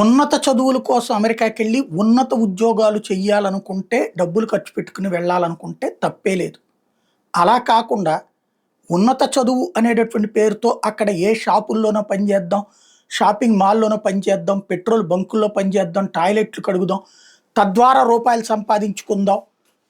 ఉన్నత చదువుల కోసం అమెరికాకెళ్ళి ఉన్నత ఉద్యోగాలు చెయ్యాలనుకుంటే, డబ్బులు ఖర్చు పెట్టుకుని వెళ్ళాలనుకుంటే తప్పే లేదు. అలా కాకుండా ఉన్నత చదువు అనేటటువంటి పేరుతో అక్కడ ఏ షాపుల్లోనో పనిచేద్దాం, షాపింగ్ మాల్‌లోనో పనిచేద్దాం, పెట్రోల్ బంకుల్లో పనిచేద్దాం, టాయిలెట్లు కడుగుదాం, తద్వారా రూపాయలు సంపాదించుకుందాం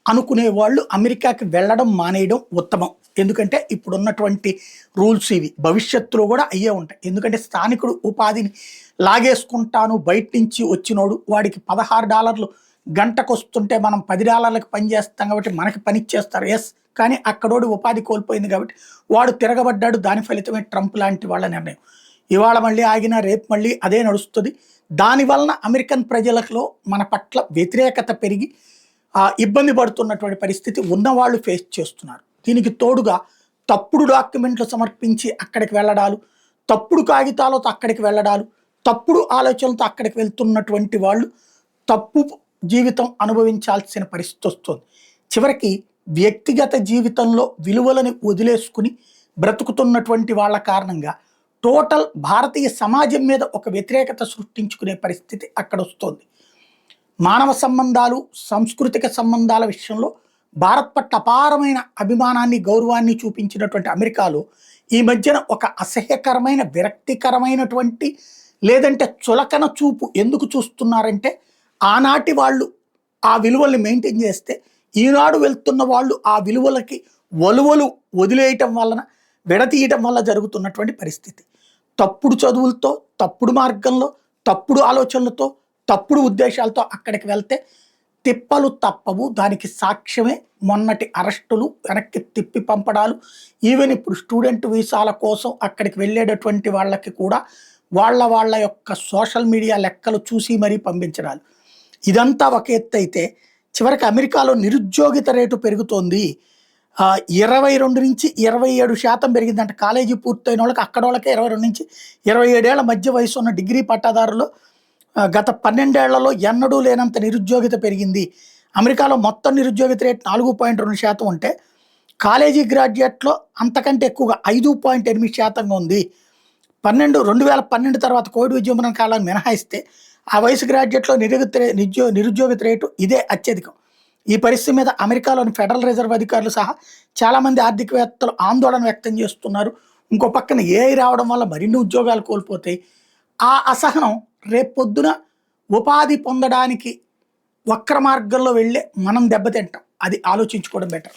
అనుకునే వాళ్ళు అమెరికాకి వెళ్ళడం మానేయడం ఉత్తమం. ఎందుకంటే ఇప్పుడున్నటువంటి రూల్స్ ఇవి. భవిష్యత్తులో కూడా అయ్యే ఉంటాయి. ఎందుకంటే స్థానికుడు ఉపాధిని లాగేసుకుంటాను బయట నుంచి వచ్చినోడు వాడికి $16 గంటకొస్తుంటే మనం $10కి పని చేస్తాం కాబట్టి మనకి పనిచ్చేస్తారు. యెస్. కానీ అక్కడోడి ఉపాధి కోల్పోయింది కాబట్టి వాడు తిరగబడ్డాడు. దాని ఫలితమే ట్రంప్ లాంటి వాళ్ళ నిర్ణయం. ఇవాళ మళ్ళీ ఆగినా రేపు మళ్ళీ అదే నడుస్తుంది. దానివలన అమెరికన్ ప్రజలలో మన పట్ల వ్యతిరేకత పెరిగి ఇబ్బంది పడుతున్నటువంటి పరిస్థితి ఉన్నవాళ్ళు ఫేస్ చేస్తున్నారు. దీనికి తోడుగా తప్పుడు డాక్యుమెంట్లు సమర్పించి అక్కడికి వెళ్ళడాలు, తప్పుడు కాగితాలతో అక్కడికి వెళ్ళడాలు, తప్పుడు ఆలోచనలతో అక్కడికి వెళ్తున్నటువంటి వాళ్ళు తప్పు జీవితం అనుభవించాల్సిన పరిస్థితి వస్తుంది. చివరికి వ్యక్తిగత జీవితంలో విలువలను వదిలేసుకుని బ్రతుకుతున్నటువంటి వాళ్ళ కారణంగా టోటల్ భారతీయ సమాజం మీద ఒక వ్యతిరేకత సృష్టించుకునే పరిస్థితి అక్కడ వస్తుంది. మానవ సంబంధాలు, సాంస్కృతిక సంబంధాల విషయంలో భారత్ పట్ల అపారమైన అభిమానాన్ని, గౌరవాన్ని చూపించినటువంటి అమెరికాలో ఈ మధ్యన ఒక అసహ్యకరమైన, విరక్తికరమైనటువంటి లేదంటే చులకన చూపు ఎందుకు చూస్తున్నారంటే, ఆనాటి వాళ్ళు ఆ విలువల్ని మెయింటైన్ చేస్తే ఈనాడు వెళ్తున్న వాళ్ళు ఆ విలువలకి వలువలు వదిలేయటం వలన, విడతీయటం వల్ల జరుగుతున్నటువంటి పరిస్థితి. తప్పుడు చదువులతో, తప్పుడు మార్గంలో, తప్పుడు ఆలోచనలతో, తప్పుడు ఉద్దేశాలతో అక్కడికి వెళ్తే తిప్పలు తప్పవు. దానికి సాక్ష్యమే మొన్నటి అరెస్టులు, వెనక్కి తిప్పి పంపడాలు. ఈవెన్ ఇప్పుడు స్టూడెంట్ వీసాల కోసం అక్కడికి వెళ్ళేటటువంటి వాళ్ళకి కూడా వాళ్ళ యొక్క సోషల్ మీడియా లెక్కలు చూసి మరీ పంపించడాలు. ఇదంతా ఒక ఎత్తు అయితే, చివరికి అమెరికాలో నిరుద్యోగిత రేటు పెరుగుతోంది. 22 నుంచి 27% పెరిగిందంట. కాలేజీ పూర్తయిన వాళ్ళకి, అక్కడ వాళ్ళకే 22 నుంచి 27 ఏళ్ల మధ్య వయసు ఉన్న డిగ్రీ పట్టాదారులు గత 12 ఏళ్లలో ఎన్నడూ లేనంత నిరుద్యోగిత పెరిగింది. అమెరికాలో మొత్తం నిరుద్యోగిత రేటు 4.2% ఉంటే కాలేజీ గ్రాడ్యుయేట్లో అంతకంటే ఎక్కువగా 5.8% ఉంది. 2012 తర్వాత కోవిడ్ ఉద్యమం కాలాన్ని మినహాయిస్తే ఆ వయసు గ్రాడ్యుయేట్లో నిరుద్యోగిత రేటు ఇదే అత్యధికం. ఈ పరిస్థితి మీద అమెరికాలోని ఫెడరల్ రిజర్వ్ అధికారులు సహా చాలామంది ఆర్థికవేత్తలు ఆందోళన వ్యక్తం చేస్తున్నారు. ఇంకో పక్కన ఏఐ రావడం వల్ల మరిన్ని ఉద్యోగాలు కోల్పోతాయి. ఆ అసహనం రేపొద్దున ఉపాధి పొందడానికి వక్ర మార్గంలో వెళ్ళే మనం దెబ్బతింటాం. అది ఆలోచించుకోవడం బెటర్.